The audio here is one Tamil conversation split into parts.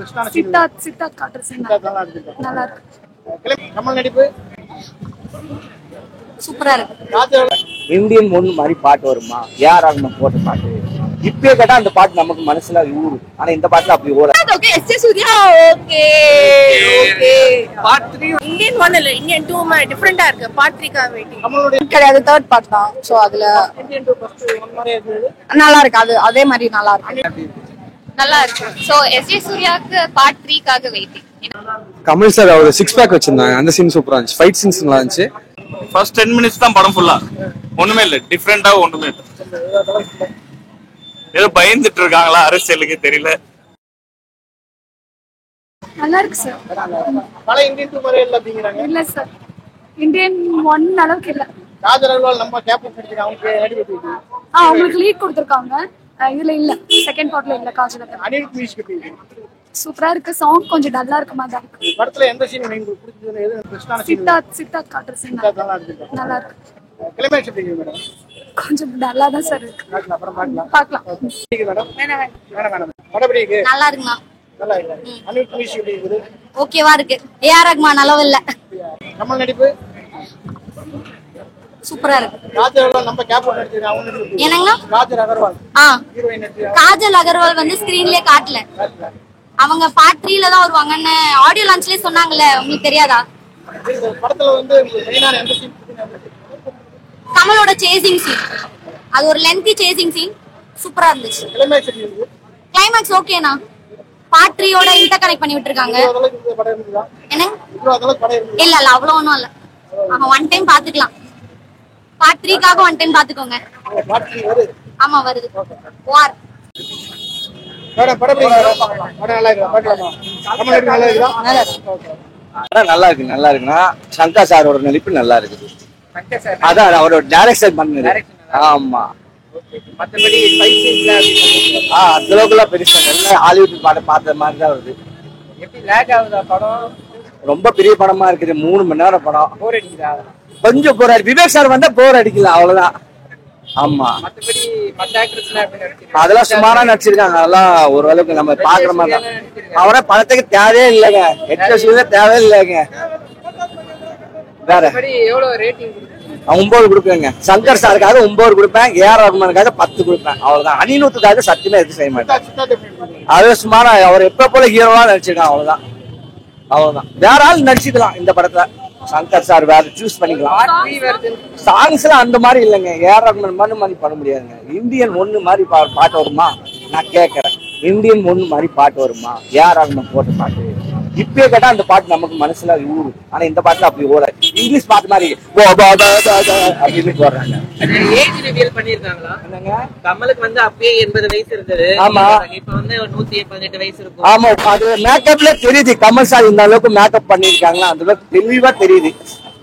சித்தார்த் காட்டுற சீன் நல்லா இருக்கு. கமல் நடிப்பு சூப்பரா இருக்கு. இந்தியன் ஒன்னு மாதிரி பாட்டு வருமா? ஏஆர் ரஹ்மான் போட்ட பாட்டு இப்பயே கேட்டா அந்த பாட்டு நமக்கு மனசுல ஊரு. ஆனா இந்த பாட்டுல அப்படி ஓட. Okay S J Suryah okay okay. Part 3 Indian 1 இல்ல இந்தியன் 2 மாதிரி டிஃபரண்டா இருக்கு. பார்ட் 3 கா வெயிட்டிங். கமலோட கிடையாது தேர்ட் பார்ட் தான். சோ அதுல இந்தியன் 2 ஃபர்ஸ்ட் 1 மாதிரி இருக்கு. நல்லா இருக்கு. அது அதே மாதிரி நல்லா இருக்கு. நல்லா இருக்கு. சோ எஸ் ஜே சூர்யாக்கு பார்ட் 3 காக வெயிட்டிங். கமல் சார் அவர் 6 பேக் வச்சிருந்தாங்க. அந்த சீன் சூப்பரா இருந்துச்சு. ஃபைட் சீன்ஸ் நல்லா இருந்துச்சு. ஃபர்ஸ்ட் 10 மினிட்ஸ் தான் படம் ஃபுல்லா. ஒண்ணுமே இல்ல டிஃபரண்டா ஒண்ணுமே இல்ல. ஏதோ பயந்துட்டு இருக்காங்களா அரசியலுக்கு தெரியல. நல்லா இருக்கு சார். பழைய இந்தியன் 2 மாதிரி இல்ல அப்படிங்கறாங்க. இல்ல சார். இந்தியன் 1 அளவுக்கு இல்ல. ராஜர் அகர்வால் நம்ம கேப்டன் பண்ணிருக்காங்க. அவங்க நடிப்பு அவங்களுக்கு லீட் கொடுத்திருக்காங்க. இதுல இல்ல செகண்ட் பார்ட்ல இல்ல. காஜல் அனிருத் மியூசிக் எப்படி சூப்பரா இருக்கு. சாங் கொஞ்சம் டல்லா இருக்க மாதிரி தான் இருக்கு. படத்துல எந்த சீன் உங்களுக்கு பிடிச்சது? எது பெஸ்டான சீன்? சித்தார்த் காட்டுற சீன் நல்லா இருக்கு. கிளைமேக்ஸ் எப்படி இருக்கு மேடம்? கொஞ்சம் டல்லா தான் சார் இருக்கு. அப்புறம் பார்க்கலாம். இருக்கு மேடம். வேணாம் படம் எப்படி இருக்கு? நல்லா இருக்குமா? நல்லா இருக்கு. அனிருத் மியூசிக் எப்படி இருக்குது? ஓகேவா இருக்கு. ஏஆர் ரஹ்மான் அளவு இல்ல. கமல் நடிப்பு சூப்பரா இருக்கு. ராஜர் அகர்வால் நம்ம கேப்டன் நடிச்சிருக்காங்க. அவங்க நடிப்பு என்னங்க? ராஜர் அகர்வால் ஹீரோயின் நடிச்சிருக்காங்க. காஜல் அகர்வால் வந்து ஸ்கிரீன்லயே காட்டல. அவங்க பார்ட் 3ல தான் வருவாங்கன்னு ஆடியோ லான்ச்லயே சொன்னாங்கல்ல. உங்களுக்கு தெரியாதா? படத்துல வந்து மெயினான எந்த சீன்? கமலோட chasing scene. அது ஒரு லென்த்தி சேசிங் சீன். சூப்பரா இருந்துச்சு. கிளைமேக்ஸ் எப்படி இருக்கு? கிளைமேக்ஸ் ஓகேனா? பார்ட் 3 ஓட இன்டர் கனெக்ட் பண்ணி விட்டுருக்காங்க. அதெல்லாம் படம் இருக்குதா? என்ன? அதெல்லாம் படம் இருக்கு. இல்ல அவ்வளவு ஒண்ணும் இல்ல. ஒன் டைம் பாத்துக்கலாம். பார்ட் 3 காக ஒன் டைம் பாத்துக்கோங்க. பார்ட் 3 வருது. ஆமா வருது. வார் படம் நல்லா இருக்கு. பார்க்கலாமா? கமல் நடிப்பு நல்லா இருக்குதா? நல்லா இருக்கு. நல்லா இருக்கு. நல்லா இருக்குன்னா சங்கர் சாரோட நடிப்பு நல்லா இருக்குது. அதான் அவரோட டைரக்ஷன் பண்ணது. ஆமா மத்தபடி ஃபைட் சீன்ல அந்த அளவுக்குலாம் பெருசா எல்லாம் ஹாலிவுட் படம் பார்த்த மாதிரி தான் வருது. எப்படி லேக் ஆகுதா படம்? ரொம்ப பெரிய படமா இருக்குது. 3 மணி நேரம் படம். போர் அடிக்குதா? கொஞ்சம் போர் அடி. விவேக் சார் வந்தா போர் அடிக்கல அவ்வளவுதான். ஆமா மத்தபடி மத்த ஆக்டர்ஸ்லாம் எப்படி நடிச்சிருக்காங்க? அதெல்லாம் சுமாரா நடிச்சிருக்காங்க. அதெல்லாம் ஓரளவுக்கு நம்ம பாக்குற மாதிரி தான். அவரை படத்துக்கு தேவையே இல்லைங்க. எக்ஸ்பிரஸ் தேவையே இல்லைங்க. வேற எவ்வளவு ரேட்டிங்? 9 கொடுப்பேங்க. சங்கர் சாருக்காக 9 கொடுப்பேன். ஏஆர் ரஹ்மானுக்காக 10 கொடுப்பேன். அவ்வளவுதான். அனிருத்துக்காக சத்தியமா எதுவும் செய்ய மாட்டேன். அது சுமாரா அவர் எப்ப போல ஹீரோவா நடிச்சிருக்கான். அவ்வளவுதான். வேற ஆள் நடிச்சுக்கலாம் இந்த படத்தை. சங்கர் சார் வேற சூஸ் பண்ணிக்கலாம். சாங்ஸ் எல்லாம் அந்த மாதிரி இல்லைங்க. ஏஆர் ரஹ்மான் மாதிரி பண்ண முடியாதுங்க. இந்தியன் 1 மாதிரி பாட்டு வருமா? நான் கேட்கறேன். இந்தியன் 1 மாதிரி பாட்டு வருமா? ஏஆர் ரஹ்மான் போட்ட பாட்டு இப்பயே கேட்டா அந்த பாட்டு நமக்கு மனசுல ஊரு. ஆனா இந்த பாட்டுல அப்படி ஓட. இங்கிலீஷ் பாட்டு மாதிரி அப்படின்னு போடுறாங்க. ஏஜ் ரிவீல் பண்ணிருக்காங்களா? கமலுக்கு வந்து அப்பயே 80 வயசு இருந்தது. ஆமா இப்ப வந்து 118 வயசு இருக்கும். ஆமா அது மேக்கப்ல தெரியுது. கமல் சார் இந்த அளவுக்கு மேக்கப் பண்ணிருக்காங்களா அந்த அளவுக்கு தெளிவா தெரியுது.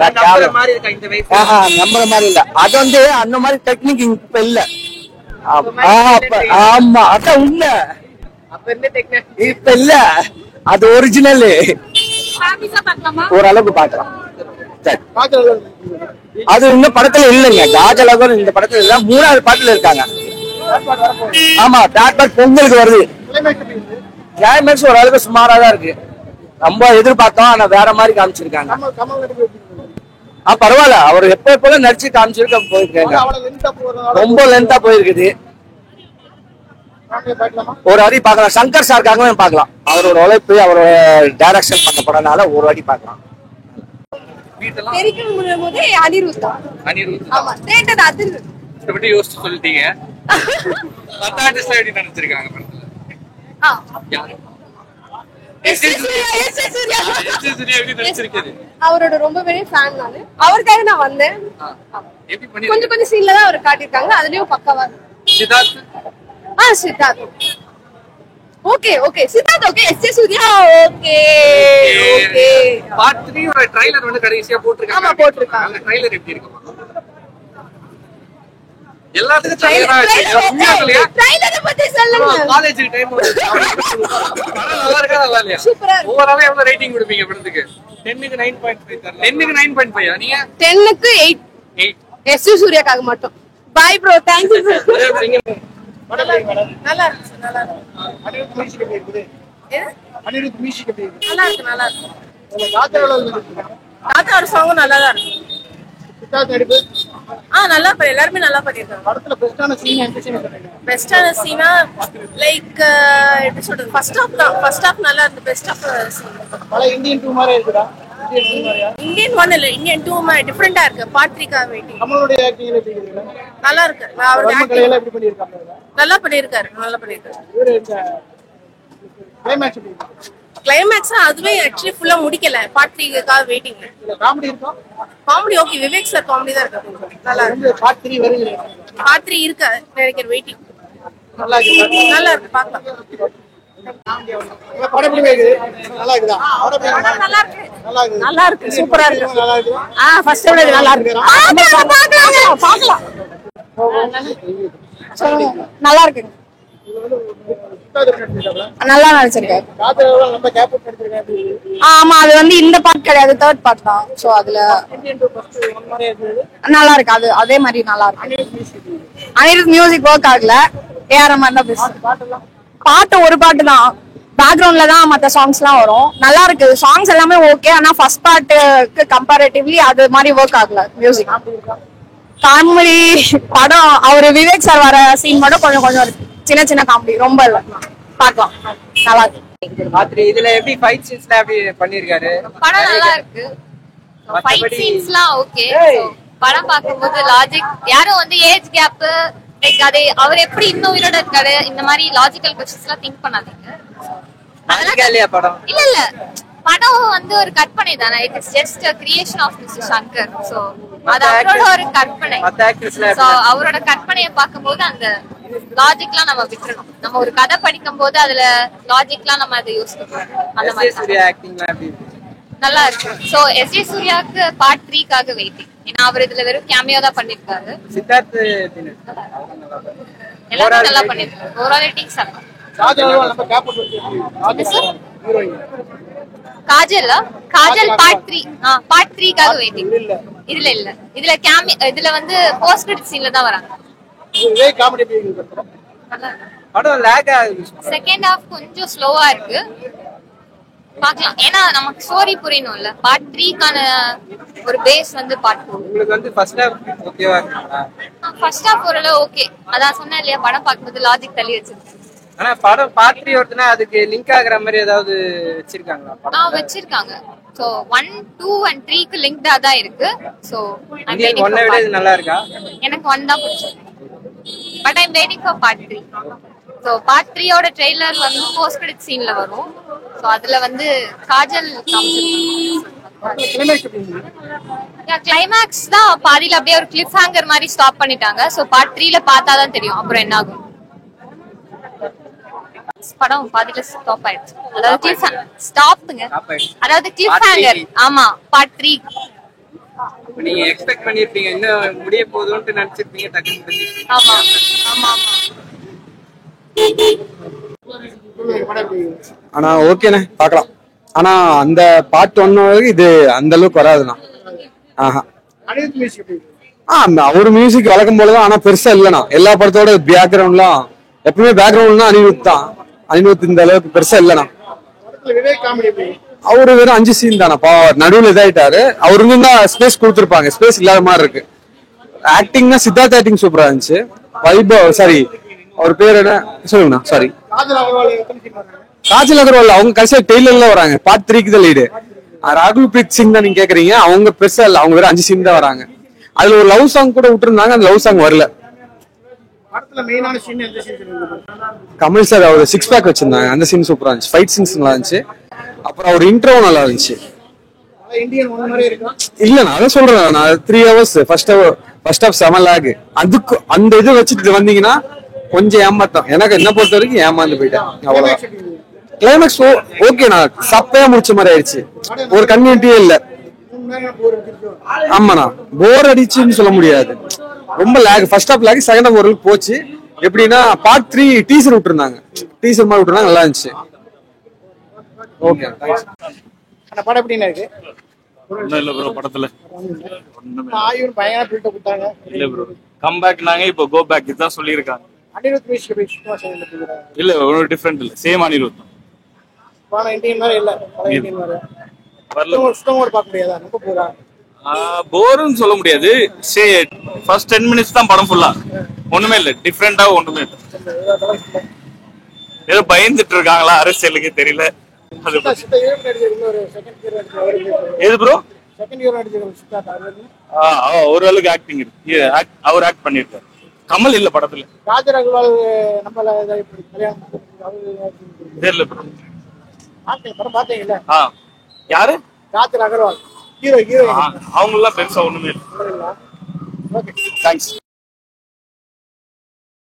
நம்புற மாதிரி இருக்கா இந்த வயசு? நம்புற மாதிரி இல்ல. அது வந்து அந்த மாதிரி டெக்னிக் இப்ப இல்ல. ஆமா அதான் உண்மை. அப்ப இருந்த டெக்னிக் இப்ப இல்ல. அது ஒரிஜினல். ஓரளவுக்கு பாக்கலாம். அது இந்த படத்துல இல்லைங்க. காஜல் அகர்வால் இந்த படத்துல இல்ல. 3வது பாட்டுல இருக்காங்க. ஆமா தேர்ட் பார்ட் பொங்கலுக்கு வருது. கிளைமேக்ஸ் ஓரளவுக்கு சுமாரா தான் இருக்கு. ரொம்ப எதிர்பார்த்தோம். ஆனா வேற மாதிரி காமிச்சிருக்காங்க. பரவாயில்ல. அவர் எப்ப போல நடிச்சு காமிச்சிருக்க போயிருக்காங்க. ரொம்ப லென்த்தா போயிருக்குது. ஒரு வாட்டி பார்க்கலாம். சங்கர் சாருக்காக பார்க்கலாம். அவரோட உழைப்பு அவரோட டைரக்ஷன் பண்ண படம்னால ஒரு வாட்டி பார்க்கலாம். யோசிச்சு சொல்லிட்டீங்க. நினைச்சிருக்காங்க அவரோட ரொம்ப பெரிய ஃபேன் நானு. அவருக்காக நான் வந்தேன். கொஞ்சம் சீன்ல தான் அவர் காட்டிருக்காங்க. அதுலயும் பக்காவா. Siddharth okay Siddharth okay. S J Suryah okay. Part 3 ஓட ட்ரைலர் வந்து கடைசியா போட்டுருக்காங்க. ஆமா போட்டுருக்காங்க. அந்த ட்ரைலர் எப்படி இருக்கு? எல்லாத்துக்கும் ட்ரைலரை பத்தி சொல்லுங்க. காலேஜ் டைம் நல்லா இருக்கா நல்லா இல்லையா? ஓவராலா எவ்வளவு ரேட்டிங் கொடுப்பீங்க படத்துக்கு? 10க்கு 9.5 தரலாம். 10க்கு 9.5 நீங்க? 10க்கு 8. எஸ் ஜே சூர்யாக்காக மட்டும். Bye bro. Thank you. நல்லா இருக்கு. அனிருத் மியூசிக் எப்படி இருக்கு? நல்லா இருக்கு நல்லா இருக்கு. காத்தாவோட இருக்கு. காத்தாவோட சாங் நல்லா தான் இருக்கு. சித்தார்த் நடிப்பு நல்லா எல்லாருமே நல்லா பண்ணிருக்காங்க. படத்துல பெஸ்டான சீன் எந்த சீன் சொல்றீங்க? பெஸ்டான சீனா லைக் எப்படி சொல்றது, ஃபர்ஸ்ட் ஹாஃப் தான். ஃபர்ஸ்ட் ஹாஃப் நல்லா இருக்கு. பெஸ்ட் ஆஃப் சீன் பல இந்தியன் 2 மாதிரி இருக்குதா? இந்தியன் 2 மாதிரியா? இந்தியன் 1 இல்ல, இந்தியன் 2 டிஃபரெண்டா இருக்கு. பார்ட் 3 காக வெயிட்டிங். கமலோட ஆக்டிங் எப்படி இருக்கு? நல்லா இருக்கு. அவரோட ஆக்டிங் எல்லாம் எப்படி பண்ணிருக்காங்க? நல்லா பண்ணிருக்காரு. நல்லா பண்ணிருக்காரு. இவரு இந்த கிளைமாக்ஸ் எப்படி இருக்கு? கிளைமேக்ஸ் அதுவே ஆக்சுவலி ஃபுல்லா முடிக்கல. பார்ட் 3 காக வெயிட்டிங். இல்ல காமெடி இருக்கா? Comedy okay. Vivek sir comedy தான் இருக்கு. நல்லா இருக்கு. பார்ட் 3 வருது. பார்ட் 3 இருக்கு நினைக்கிறேன். வெயிட்டிங். நல்லா இருக்கு. நல்லா இருக்கு. பார்க்கலாம். படம் எப்படி இருக்கு? நல்லா இருக்குதா? படம் நல்லா இருக்கு. நல்லா இருக்கு. நல்லா இருக்கு. சூப்பரா இருக்கு. நல்லா இருக்கு. ஃபர்ஸ்ட் விட நல்லா இருக்கு. பார்க்கலாம். நல்லா இருக்கு. நல்லா நடிச்சிருக்காரு. காத்தாவோட நம்ம கேப் எடுத்துருக்காங்க. ஆமா, அது வந்து இந்த பார்ட் கிடையாது, தேர்ட் பார்ட் தான். சோ அதுல இந்தியன் 2 ஃபர்ஸ்ட் ஒன் மாதிரி இருந்தது. நல்லா இருக்கு. அது அதே மாதிரி நல்லா இருக்கு. அனிருத் மியூசிக் ஒர்க் ஆகல. ஏஆர் ரஹ்மான் தான் பெஸ்ட். பாட்டு ஒரு பாட்டு தான், பேக்ரவுண்ட்ல தான் மத்த சாங்ஸ்லாம் வரும். நல்லா இருக்கு. சாங்ஸ் எல்லாமே ஓகே. ஆனா ஃபர்ஸ்ட் பார்ட்டுக்கு கம்பேரிட்டிவ்லி அது மாதிரி ஒர்க் ஆகல மியூசிக். காமெடி படம் அவரு விவேக் சார் வர சீன் மட்டும் கொஞ்சம் கொஞ்சம் இருக்கு. சின்ன சின்ன காமெடி, ரொம்ப இல்ல. பார்க்கலாம். நல்லா இருக்கு. ராத்திரி இதுல எப்படி ஃபைட் சீன்ஸ்லாம் எப்படி பண்ணிருக்காரு? படம் நல்லா இருக்கு. ஃபைட் சீன்ஸ்லாம் ஓகே. படம் பார்க்கும்போது லாஜிக், யாரும் வந்து ஏஜ் கேப் லைக் அது அவர் எப்படி இன்னும் உயிரோட இருக்காரு இந்த மாதிரி லாஜிக்கல் क्वेश्चंसலாம் திங்க் பண்ணாதீங்க. இல்லையா படம்? இல்ல இல்ல, படம் வந்து ஒரு கற்பனை தானே. It is just a creation of Mr. Shankar. So அது அவரோட ஒரு கற்பனை. மத்த ஆக்டர்ஸ்லாம் சோ அவரோட கற்பனையை பார்க்கும்போது அந்த லாஜிக்லாம் நம்ம விட்டுறணும். நம்ம ஒரு கதை படிக்கும் போது அதுல லாஜிக்லாம் நம்ம அதை யோசிக்கணும். அந்த எஸ். மாதிரி சூர்யா ஆக்டிங்லாம் எப்படி இருக்கு? நல்லா இருக்கு. So yes. சூர்யாக்கு பார்ட் 3 காக வெயிட்டிங். ஏன்னா அவர் இதுல வெறும் கேமியோ தான் பண்ணிருக்காரு. சித்தார்த் எல்லாமே நல்லா பண்ணிருக்காரு. Overall rating 7. காத்தாவோட நம்ம கேப் எடுத்துருக்காங்க. ஹீரோயின் காஜல் பார்ட் 3 பார்ட் 3 காக வெயிட்டிங். இதுல இல்ல, இதுல வந்து போஸ்ட் கிரெடிட் சீன்ல தான் வராங்க. இதே காமெடி எப்படி இருக்கு? படம் லேக் ஆகுது. செகண்ட் ஹாஃப் கொஞ்சம் ஸ்லோவா இருக்கு. பார்க்கலாம். ஏன்னா நமக்கு ஸ்டோரி புரியணும்ல. பார்ட் 3 கான ஒரு பேஸ் வந்து பார்ட் 2. உங்களுக்கு வந்து ஃபர்ஸ்ட் ஹாஃப் ஓகேவா இருக்குங்களா? ஃபர்ஸ்ட் ஹாஃப் ஓரளவு ஓகே. அதான் சொன்னேன் இல்லையா, படம் பார்க்கும்போது லாஜிக் தள்ளி வச்சிருக்கு. ஆனா படம் பார்ட் 3 வருதுன்னா அதுக்கு லிங்க் ஆகுற மாதிரி ஏதாவது வச்சிருக்காங்களா? வச்சிருக்காங்க. சோ 1, 2 and 3 க்கு லிங்க்டா தான் இருக்கு. சோ இந்தியன் 1 விட இது நல்லா இருக்கா? எனக்கு 1 தான் பிடிச்சிருக்கு. But I am waiting for part 3. So part 3 ஓட ட்ரெய்லர் வந்து போஸ்ட் கிரெடிட் சீன்ல வரும். சோ அதுல வந்து காஜல் கிளைமேக்ஸ் தான் பாதியில அப்படியே ஒரு கிளிப் ஹேங்கர் மாதிரி ஸ்டாப் பண்ணிட்டாங்க. சோ பார்ட் 3ல பார்த்தா தான் தெரியும் அப்புறம் என்ன ஆகும். படம் பாதியில ஸ்டாப் ஆயிடுச்சு. அதாவது கிளிப் ஸ்டாப்ங்க, அதாவது கிளிப் ஹேங்கர். ஆமா, பார்ட் 3 நீங்க எக்ஸ்பெக்ட் பண்ணிருப்பீங்க இன்னும் முடிய போகுதுன்னு நினைச்சிருப்பீங்க. டக்குனு ஆமா ஆமா ஆமா. ஆனா ஓகேண்ணே பார்க்கலாம். ஆனா அந்த பார்ட் 1 இது அந்த அளவுக்கு வராதுண்ணா. ஆஹா. அனிருத் மியூசிக் எப்படி இருக்கு? அவரு மியூசிக் வழக்கம் போலதான். ஆனா பெருசா இல்லண்ணா. எல்லா படத்தோட பேக்ரவுண்ட்லாம் எப்பவுமே பேக்ரவுண்ட்னா அனிருத் தான். அனிருத் இந்த அளவுக்கு பெருசா இல்லண்ணா. படத்துல விவேக் காமெடி எப்படி? அவரு வெறும் 5 சீன் தானப்பா. நடுவில் இதாயிட்டாரு. அவருக்கு தான் ஸ்பேஸ் கொடுத்துருப்பாங்க. ஸ்பேஸ் இல்லாத மாதிரி இருக்கு. ஆக்டிங்னா சித்தார்த் ஆக்டிங் சூப்பரா இருந்துச்சு. வைபவ் சாரி அவர் பேர் என்ன சொல்லுங்கண்ணா? சாரி காஜல் அகர்வால் எத்தனை சீன் வராங்க? காஜல் அகர்வால் அவங்க கடைசியா டெய்லர்ல வராங்க. பார்ட் 3க்கு தான் லீடு. ராகுல் பிரீத் சிங் தான் நீங்க கேக்குறீங்க. அவங்க பெருசா இல்ல. அவங்க வெறும் 5 சீன் தான் வராங்க. அதுல ஒரு லவ் சாங் கூட விட்டுருந்தாங்க. அந்த லவ் சாங் வரல. படத்துல மெயினான சீன் எந்த சீன் சொல்லுங்க? கமல் சார் அவர் 6 பேக் வச்சிருந்தாங்க. அந்த சீன் சூப்பரா இருந்துச்சு. ஃபைட் சீன்ஸ் நல்லா இருந்துச்சு. அப்புறம் அவர் இன்ட்ரோ நல்லா இருந்துச்சு. இந்தியன் 1 மாதிரி இருக்கா? இல்ல நான் அதான் சொல்றேன். நான் 3 hours ஃபர்ஸ்ட் ஹாஃப் 7 lag. அதுக்கு அந்த இது வச்சுட்டு வந்தீங்கன்னா கொஞ்சம் ஏமாத்தம். எனக்கு என்ன பொறுத்த வரைக்கும் ஏமாந்து போயிட்டேன். அவ்வளவுதான். கிளைமேக்ஸ் ஓகேண்ணா. சப்பையா முடிச்ச மாதிரி ஆயிடுச்சு. ஒரு கன்வீனிட்டியே இல்ல. ஆமாண்ணா போர் அடிச்சுன்னு சொல்ல முடியாது. ரொம்ப lag. First half lag, second half ஓரளவுக்கு போச்சு. எப்படின்னா பார்ட் 3 டீசர் விட்டுருந்தாங்க. டீசர் மாதிரி விட்டுருந்தாங்க. நல்லா இருந்துச்சு. ஓகே அந்த படம் எப்படின்னு இருக்கு? ஒண்ணும் இல்ல ப்ரோ. படத்துல ஆயுர் பயங்கர பில்டப் கொடுத்தாங்க. இல்ல ப்ரோ, கம் பேக் நாங்க இப்போ கோ பேக் இதுதான் சொல்லியிருக்காங்க. அனிருத் மியூசிக் எப்படி? சுத்தமா சொல்லுங்க. இல்ல ஒரு டிஃபரெண்ட் இல்ல, சேம் அனிருத். படம் இந்தியன் மாதிரி இல்ல, பழைய இந்தியன் மாதிரி. வரல. சுத்தமா பார்க்க முடியாதா? ரொம்ப போதா? போர்னு சொல்ல முடியாது. ஃபர்ஸ்ட் 10 மினிட்ஸ் தான் படம் ஃபுல்லா. ஒண்ணுமே இல்ல, டிஃப்ரெண்டா ஒண்ணுமே இல்ல. ஏதோ பயந்துட்டு இருக்காங்களா அரசியலுக்கு தெரியல. அது சித்தா ஹீரோ நடிச்ச இன்னொரு செகண்ட் ஹீரோ நடிச்ச எது ப்ரோ? செகண்ட் ஹீரோ நடிச்ச சித்தார்த் அவரு. ஓரளவுக்கு ஆக்டிங் இருக்கு. அவர் ஆக்ட் பண்ணிருக்காரு. கமல் இல்ல படத்துல. ராஜர் அகர்வால் நம்மள இப்படி கல்யாணம் தெரியல ப்ரோ. படம் பாத்தீங்கல்ல? யாரு? ராஜர் அகர்வால் ஹீரோ. அவங்க எல்லாம் பெருசா ஒண்ணுமே இல்லை. Okay, thanks.